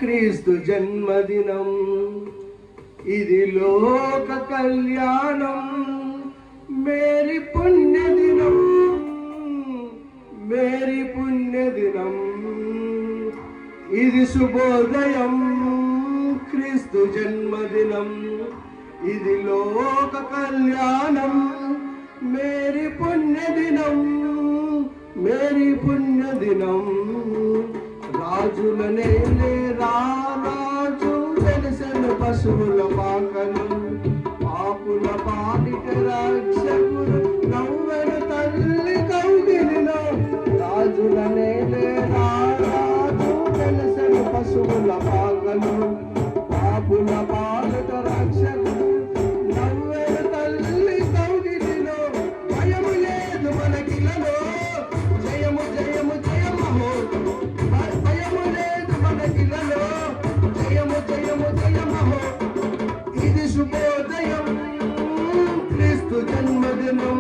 క్రీస్తు జన్మదినం, ఇది లోక కళ్యాణం. మేరీ పుణ్యదినం, మేరీ పుణ్యదినం, ఇది శుభోదయం. క్రీస్తు జన్మదినం, ఇది లోక కళ్యాణం. మేరీ పుణ్యదినం, మేరీ పుణ్యదినం. రాజుల నేలే రాజు వెలిసెను పశువుల పాకలు, పాపుల పాలిట రక్షకుడు నవ్వెను తల్లి కౌగిలిలో. రాజుల నేలే రాజు వెలిసెను పశువుల పాకలు, పాపుల పాలిట రక్షకుడు నవ్వెను తల్లి కౌగిలిలో. భయము లేదు మనకిలలో, జయము జయము జయమహో. భయము లేదు మనకిలలో, జయము జయము జయమహో. ఇది శుభోదయం, క్రీస్తు జన్మదినం.